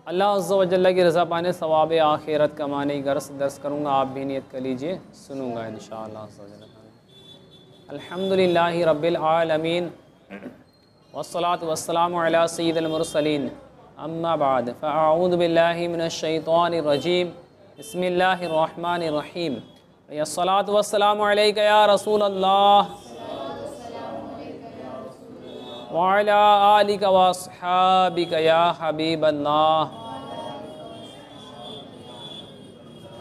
अल्लाह अज़्ज़ा व जल्ला की रज़ा पाने सवाब आखिरत कमाने की गर्ज दर्स करूँगा, आप भी नियत कर लीजिए, सुनूँगा इंशाअल्लाह अज़्ज़ा व जल्ला। अल्हम्दुलिल्लाहि रब्बिल आलमीन वस्सलातु वस्सलामु अला सय्यिदिल मुरसलीन अम्मा बाद फ़अऊज़ु बिल्लाहि मिनश शैतानिर रजीम बिस्मिल्लाहिर रहमानिर रहीम यस्सलातु वस्सलामु अलैका या रसूल अल्लाह व अला आलिका व अस्हाबिका या हबीब अल्लाह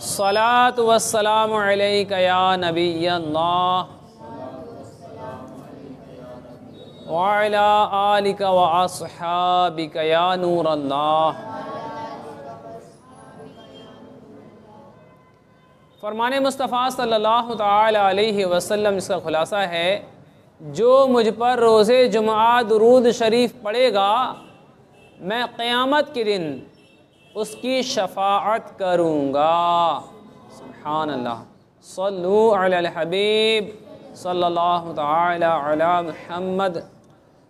सलातु वस्सलामु अलैका या नबी अल्लाह व अला आलिका व अस्हाबिका या नूर अल्लाह। फरमाने मुस्तफ़ा सल्लल्लाहु तआला अलैहि वसल्लम इसका खुलासा है, जो मुझ पर रोज़े जुमा दुरूद शरीफ पढ़ेगा मैं क़यामत के दिन उसकी शफ़ाअत करूँगा। सुब्हान अल्लाह। सल्लु अलल हबीब सल्लल्लाहु तआला अला मुहम्मद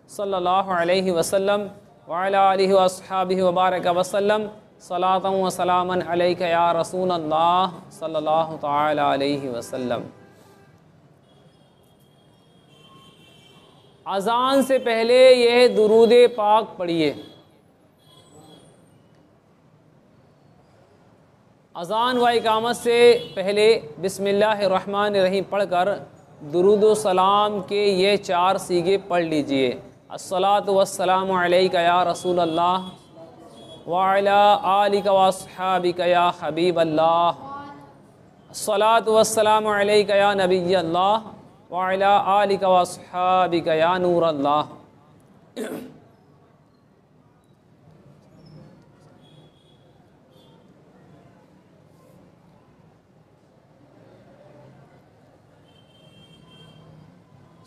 सल्लल्लाहु अलैहि वसल्लम व अला आलिहि व अस्हाबिहि व बारक वसल्लम सलातन व सलामन अलैका या रसूल अल्लाह सल्लल्लाहु तआला अलैहि वसल्लम। अज़ान से पहले यह दुरूद पाक पढ़िए। अज़ान व इकामत से पहले बिस्मिल्लाहिर्रहमानिर्रहीम पढ़कर दुरूद व सलाम के ये 4 सीगे पढ़ लीजिए। अस्सलातु वस्सलामु अलैका या रसूल अल्लाह व अला आलिका व अस्हाबिका या हबीब अल्लाह, अस्सलातु वस्सलामु अलैका या नबी अल्लाह व अला आलिका व अस्हाबिका या नूर अल्लाह।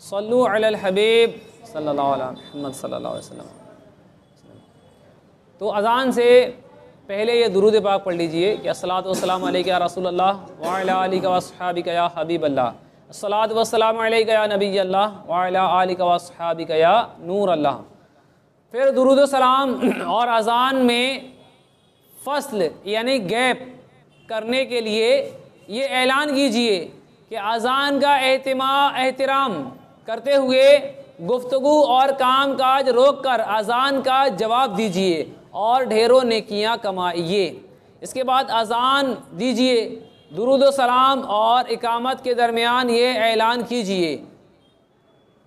सल्लु अलल हबीब सल्लल्लाहु अलैहि मुहम्मद सल्लल्लाहु अलैहि वसल्लम। तो अज़ान से पहले ये दुरूद पाक पढ़ लीजिए कि अस्सलातु वस्सलामु अलैका या रसूल अल्लाह व अला आलिका व अस्हाबिका या हबीब अल्लाह, अस्सलातु वस्सलामु अलैका या नबी अल्लाह व अला आलिका व अस्हाबिका या नूर अल्लाह। फिर दुरूद सलाम और अज़ान में फ़स्ल यानी गैप करने के लिए ये ऐलान कीजिए कि अज़ान का एहतराम करते हुए गुफ्तगू और काम काज रोक कर अज़ान का जवाब दीजिए और ढेरों नेकियां कमाइए। इसके बाद अज़ान दीजिए, दुरूद सलाम और इकामत के दरमियान ये ऐलान कीजिए,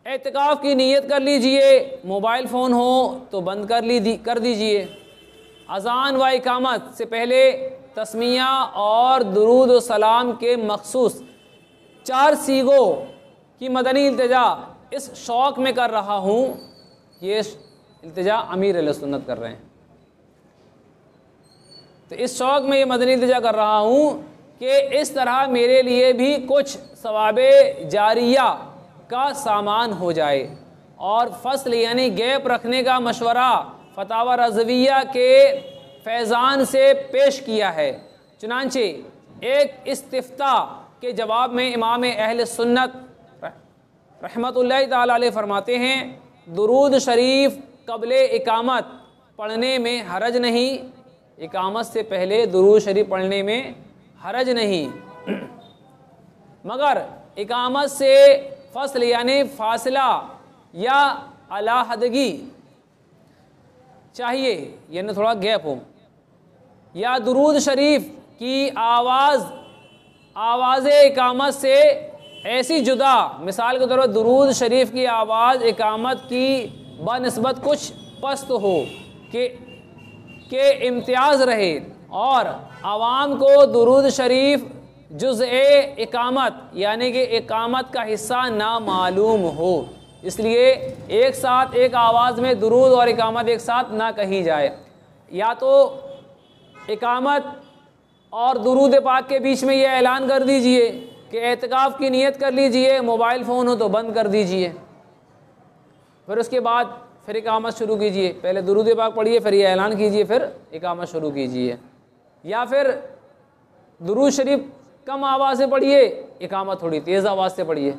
एतकाफ़ की नीयत कर लीजिए। मोबाइल फ़ोन हो तो बंद कर दीजिए। अज़ान व इकामत से पहले तस्मिया और दुरूद सलाम के मखसूस 4 सीगों की मदनी इल्तिजा इस शौक़ में कर रहा हूँ। ये इल्तिजा अमीर अहले सुन्नत कर रहे हैं। तो इस शौक़ में ये मदनी इल्तिजा कर रहा हूँ कि इस तरह मेरे लिए भी कुछ सवाबे जारिया का सामान हो जाए। और फ़स्ल यानी गैप रखने का मशवरा फ़तावा रज़विया के फैज़ान से पेश किया है। चुनांचे एक इस्तिफ्ता के जवाब में इमाम अहले सुन्नत रहमतुल्लाहि ताला अलैह फरमाते हैं, दुरूद शरीफ क़ब्ले इकामत पढ़ने में हरज नहीं, इकामत से पहले दुरूद शरीफ पढ़ने में हरज नहीं, मगर इकामत से फ़स्ल यानी फ़ासिला या अलाहदगी चाहिए, यानी थोड़ा गैप हो, या दुरूद शरीफ की आवाज़ इकामत से ऐसी जुदा, मिसाल के तौर पर दुरूद शरीफ की आवाज़ इकामत की बनिस्बत कुछ पस्त हो के इम्तियाज़ रहे और आवाम को दुरूद शरीफ जुज़ए इकामत यानी कि इकामत का हिस्सा ना मालूम हो, इसलिए एक साथ एक आवाज़ में दुरूद और इकामत एक साथ ना कही जाए। या तो इकामत और दुरूद पाक के बीच में ये ऐलान कर दीजिए कि एतकाफ़ की नीयत कर लीजिए, मोबाइल फ़ोन हो तो बंद कर दीजिए, फिर उसके बाद फिर इकामत शुरू कीजिए। पहले दुरूद पाक पढ़िए, फिर ये ऐलान कीजिए, फिर इकामत शुरू कीजिए। या फिर दुरूद शरीफ कम आवाज़ से पढ़िए, इकामत थोड़ी तेज़ आवाज़ से पढ़िए,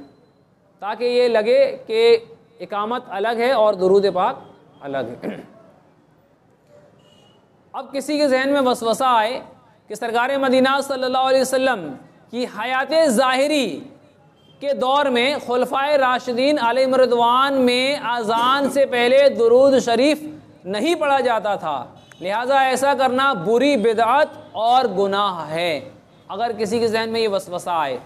ताकि ये लगे कि इकामत अलग है और दुरूद पाक अलग है। अब किसी के जहन में वसवसा आए कि सरकार मदीना सल्लल्लाहु अलैहि वसल्लम की हयात ज़ाहिरी के दौर में खुलफाए राशिदीन अलैहिम रिदवान में अज़ान से पहले दुरूद शरीफ नहीं पढ़ा जाता था, लिहाजा ऐसा करना बुरी बिदअत और गुनाह है। अगर किसी के जहन में ये वसवसा आए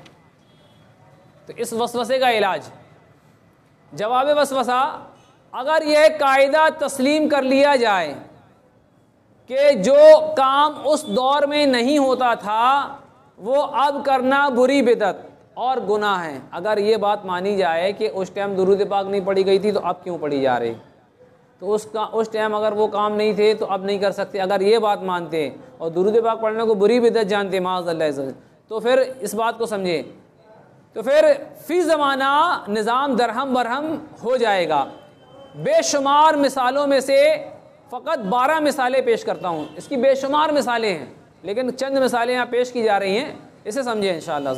तो इस वसवसे का इलाज, जवाब वसवसा, अगर यह कायदा तस्लीम कर लिया जाए कि जो काम उस दौर में नहीं होता था वो अब करना बुरी बिदअत और गुनाह है, अगर ये बात मानी जाए कि उस टाइम दुरूद पाक नहीं पढ़ी गई थी तो अब क्यों पढ़ी जा रही, तो उस टाइम अगर वो काम नहीं थे तो अब नहीं कर सकते, अगर ये बात मानते और दुरूद पाक पढ़ने को बुरी बिदअत जानते माज़अल्लाह, तो फिर इस बात को समझे, तो फिर फ़ी ज़माना निज़ाम दरहम बरहम हो जाएगा। बेशुमार मिसालों में से फ़कत 12 मिसालें पेश करता हूँ, इसकी बेशुमार मिसालें हैं लेकिन चंद मिसालें यहाँ पेश की जा रही हैं, इसे समझें इंशाअल्लाह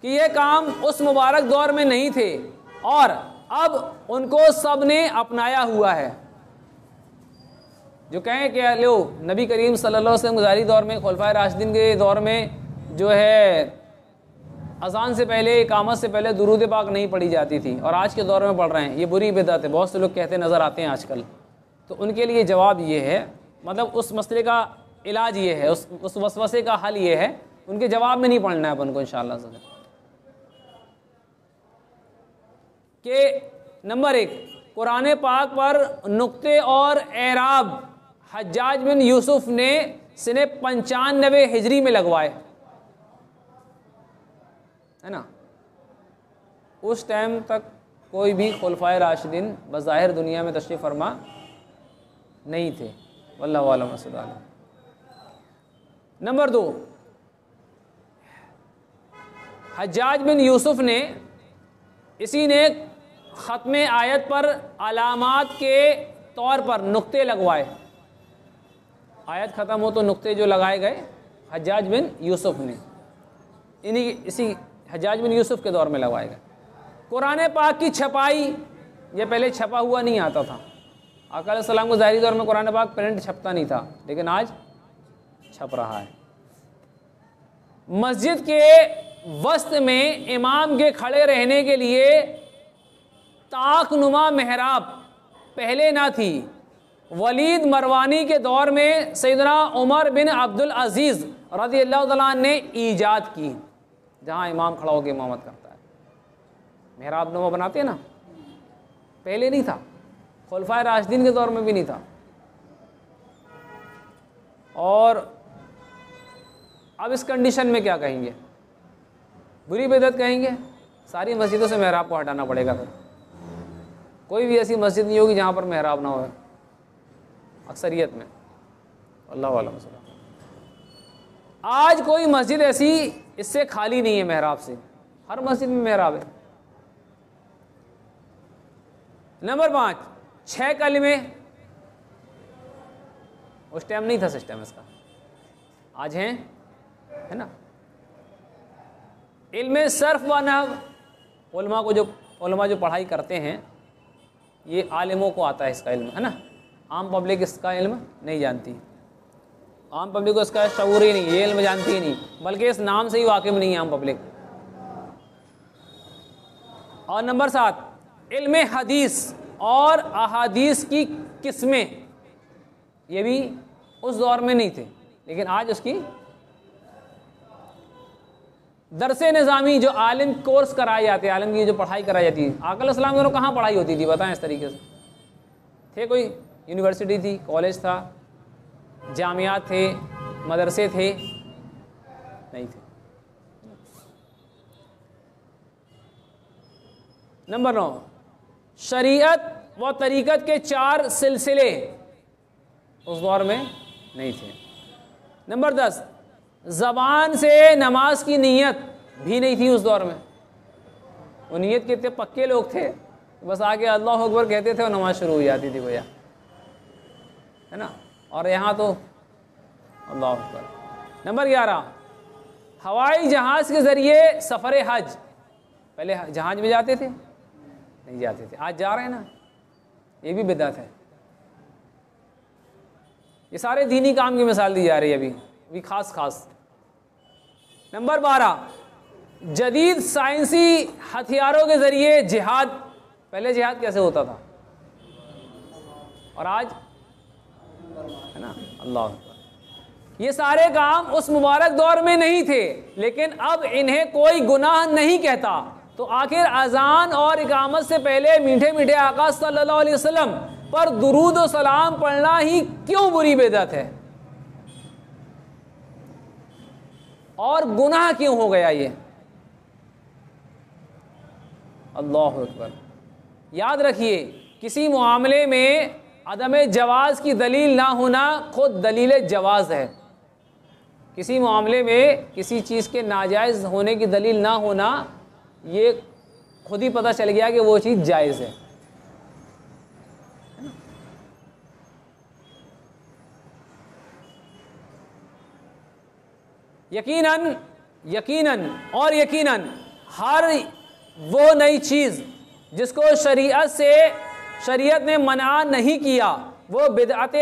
कि ये काम उस मुबारक दौर में नहीं थे और अब उनको सब ने अपनाया हुआ है। जो कहें कि लो नबी करीम सल्लल्लाहु अलैहि वसल्लम गुज़ारी दौर में खुलफाए राशिदीन के दौर में जो है अज़ान से पहले, इकामत से पहले दुरूद पाक नहीं पढ़ी जाती थी और आज के दौर में पढ़ रहे हैं, ये बुरी बिदअत है। बहुत से लोग कहते नज़र आते हैं आजकल, तो उनके लिए जवाब ये है, मतलब उस मसले का इलाज ये है, उस वसवसे का हल ये है, उनके जवाब में नहीं पढ़ना है अपन को इंशाअल्लाह से, कि नंबर 1, कुरान पाक पर नुक्ते और एराब हज्जाज बिन यूसुफ ने सने 95 हिजरी में लगवाए, है ना। उस टाइम तक कोई भी खुलफाए राशिदीन बज़ाहिर दुनिया में तशरीफ़ फरमा नहीं थे, वल्लाहु आलम। नंबर 2, हज्जाज बिन यूसुफ ने, इसी ने ख़त्म आयत पर अलामात के तौर पर नुक्ते लगवाए, आयत ख़त्म हो तो नुक्ते जो लगाए गए हज्जाज बिन यूसुफ ने, इसी हज्जाज बिन यूसुफ के दौर में लगवाए गए। कुरान पाक की छपाई, ये पहले छपा हुआ नहीं आता था, आका अलैहिस्सलाम को ज़ाहिरी दौर में कुरान पाक प्रिंट छपता नहीं था, लेकिन आज छप रहा है। मस्जिद के वस्त में इमाम के खड़े रहने के लिए ताकनुमा मेहराब पहले ना थी, वलीद मरवानी के दौर में सैयदना उमर बिन अब्दुल अजीज़ रज़ियल्लाहु तआला ने ईजाद की, जहाँ इमाम खड़ा होकर इमामत करता है, मेहराब नुमा बनाते हैं ना, पहले नहीं था, खुलफाए राशिदीन के दौर में भी नहीं था। और अब इस कंडीशन में क्या कहेंगे, बुरी बिदअत कहेंगे, सारी मस्जिदों से मेहराब को हटाना पड़ेगा। फिर कोई भी ऐसी मस्जिद नहीं होगी जहाँ पर मेहराब ना हो अक्सरियत में, अल्लाह वाला। आज कोई मस्जिद ऐसी इससे खाली नहीं है मेहराब से, हर मस्जिद में मेहराब है। नंबर 5, 6 कलमे, उस टाइम नहीं था सिस्टम इसका, आज हैं, है ना। इल्मे सर्फ व नहव, उलमा जो पढ़ाई करते हैं ये आलिमों को आता है इसका इल्म, है ना, आम पब्लिक इसका इल्म नहीं जानती, आम पब्लिक को इसका शऊर ही नहीं, ये इल्म जानती ही नहीं, बल्कि इस नाम से ही वाकिफ नहीं है आम पब्लिक। और नंबर 7, इल्म हदीस और अहादीस की किस्में, ये भी उस दौर में नहीं थे, लेकिन आज उसकी दरसे निज़ामी जो आलिम कोर्स कराए जाते हैं, आलिम की जो पढ़ाई कराई जाती है, आका अलैहिस्सलाम के कहाँ पढ़ाई होती थी बताएं इस तरीके से, थे कोई यूनिवर्सिटी थी, कॉलेज था, जामियात थे, मदरसे थे, नहीं थे। नंबर 9, शरीयत व तरीक़त के 4 सिलसिले उस दौर में नहीं थे। नंबर 10, ज़बान से नमाज की नीयत भी नहीं थी उस दौर में, वो नीयत के इतने पक्के लोग थे, बस आगे अल्लाह अकबर कहते थे और नमाज शुरू हो जाती थी भैया, है ना। और यहाँ तो अल्लाह अकबर। नंबर 11, हवाई जहाज़ के ज़रिए सफ़र हज, पहले जहाज़ में जाते थे, नहीं जाते थे, आज जा रहे हैं ना, ये भी बिदअत है। ये सारे दीनी काम की मिसाल दी जा रही है अभी खास। नंबर 12, जदीद साइंसी हथियारों के ज़रिए जिहाद। पहले जिहाद कैसे होता था और आज, है ना, अल्लाह। ये सारे काम उस मुबारक दौर में नहीं थे, लेकिन अब इन्हें कोई गुनाह नहीं कहता। तो आखिर अजान और इकामत से पहले मीठे मीठे आका सल्लल्लाहु अलैहि वसल्लम पर दुरूद व सलाम पढ़ना ही क्यों बुरी बिदअत है और गुनाह क्यों हो गया ये? अल्लाहु अकबर। याद रखिए, किसी मामले में अदम जवाज़ की दलील ना होना खुद दलील जवाज़ है। किसी मामले में किसी चीज़ के नाजायज़ होने की दलील ना होना, ये खुद ही पता चल गया कि वो चीज़ जायज़ है। यकीनन हर वो नई चीज़ जिसको शरीयत ने मना नहीं किया वो बिदअत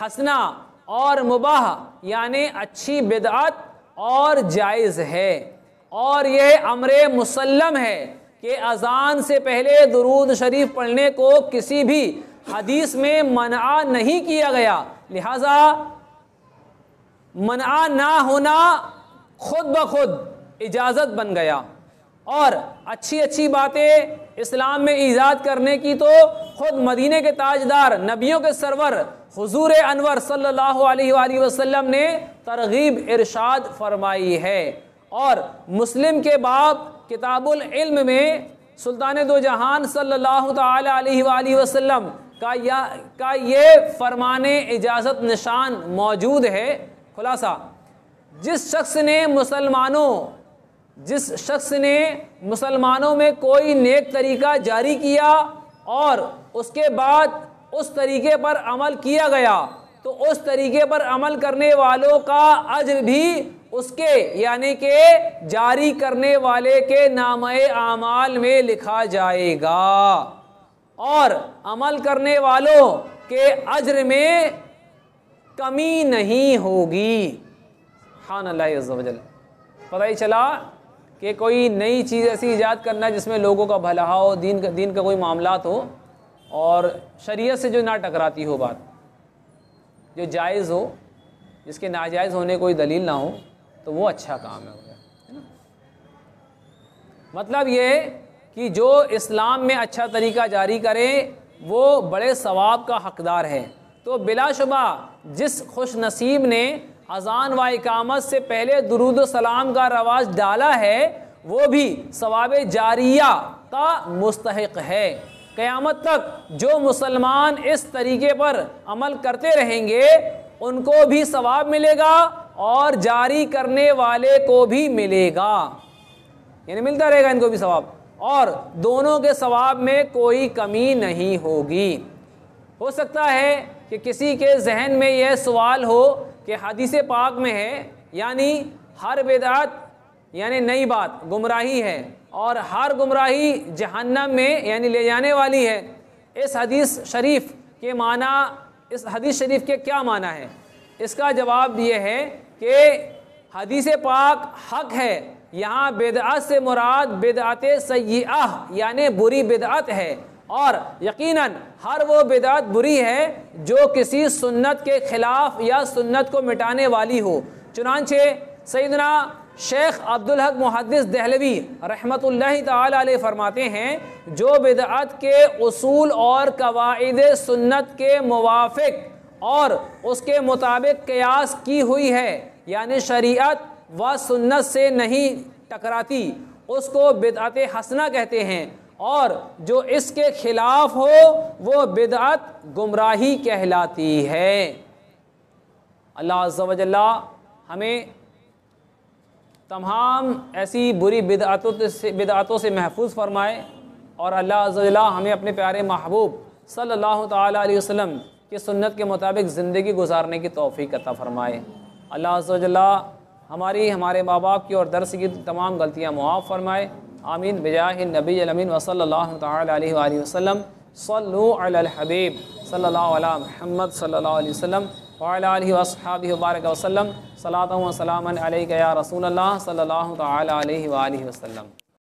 हसना और मुबाह यानी अच्छी बिदअत और जायज़ है। और यह अम्रे मुसल्लम है कि अज़ान से पहले दुरूद शरीफ पढ़ने को किसी भी हदीस में मना नहीं किया गया, लिहाजा मना ना होना खुद ब खुद इजाज़त बन गया। और अच्छी बातें इस्लाम में ईजाद करने की तो खुद मदीने के ताजदार नबियों के सरवर हुजूर अनवर सल्लल्लाहु अलैहि वसल्लम ने तरगीब इरशाद फरमाई है। और मुस्लिम के बाब किताबुल इल्म में सुल्तान दो जहान सल्लल्लाहु ताला अलैहि वसल्लम का ये फरमाने इजाज़त निशान मौजूद है। खुलासा, जिस शख्स ने मुसलमानों में कोई नेक तरीका जारी किया और उसके बाद उस तरीके पर अमल किया गया तो उस तरीके पर अमल करने वालों का अज्र भी उसके यानी कि जारी करने वाले के नामे आमाल में लिखा जाएगा और अमल करने वालों के अज्र में कमी नहीं होगी। सुभान अल्लाह अज़्ज़ा वजल। पता ही चला कि कोई नई चीज़ ऐसी ईजाद करना जिसमें लोगों का भला हो, दीन का कोई मामलात हो और शरीयत से जो ना टकराती हो बात, जो जायज़ हो, जिसके नाजायज़ होने कोई दलील ना हो, तो वो अच्छा काम है ना। मतलब ये कि जो इस्लाम में अच्छा तरीका जारी करे वो बड़े सवाब का हकदार है। तो बिलाशुबा जिस खुश नसीब ने अज़ान व इकामत से पहले दुरूद व सलाम का रवाज डाला है वो भी सवाब जारिया का मुस्तहिक है। क़यामत तक जो मुसलमान इस तरीके पर अमल करते रहेंगे उनको भी सवाब मिलेगा और जारी करने वाले को भी मिलेगा, यानी मिलता रहेगा इनको भी सवाब, और दोनों के सवाब में कोई कमी नहीं होगी। हो सकता है कि किसी के जहन में यह सवाल हो कि हदीस पाक में है यानी हर बिदअत यानी नई बात गुमराही है और हर गुमराही जहन्नम में यानी ले जाने वाली है। इस हदीस शरीफ के क्या माना है? इसका जवाब ये है कि हदीस पाक हक है। यहाँ बिदअत से मुराद बिदअत सय्यिअह यानी बुरी बिदअत है और यकीनन हर वो बिदअत बुरी है जो किसी सुन्नत के खिलाफ या सुन्नत को मिटाने वाली हो। चुनांचे सैयदना शेख अब्दुल हक मुहद्दिस दहलवी रहमतुल्लाहि ताला अलैह फरमाते हैं, जो बिदअत के उसूल और कवाइद सुन्नत के मुवाफिक और उसके मुताबिक क़यास की हुई है यानी शरीयत व सुन्नत से नहीं टकराती, उसको बिदअत हसना कहते हैं, और जो इसके खिलाफ हो वो बिदअत गुमराही कहलाती है। अल्लाह अज़्ज़ा व जल्ला हमें तमाम ऐसी बुरी बिदअतों से महफूज फरमाए और अल्लाह अज़्ज़ा व जल्ला हमें अपने प्यारे महबूब सल्लल्लाहु ताला अलैहि वसल्लम की सुन्नत के मुताबिक ज़िंदगी गुजारने की तौफ़ीक़ अता फरमाए। अल्लाह अज़्ज़ा व जल्ला हमारे माँ बाप की और दर्स की तमाम गलतियाँ मुआफ़ फरमाए। आमीन बिजाहि नबी अमीन व सल्लल्लाहु तआला अलैहि वसल्लम। सल्लु अलल हबीब सल्लल्लाहु अला मुहम्मद सल्लल्लाहु अलैहि वसल्लम। वअला आलिहि वस्सहाबिहि वबारक वसल्लम। सलातु व सलामन अलैका या रसूलल्लाह सल्लल्लाहु तआला अलैहि व आलिहि वसल्लम।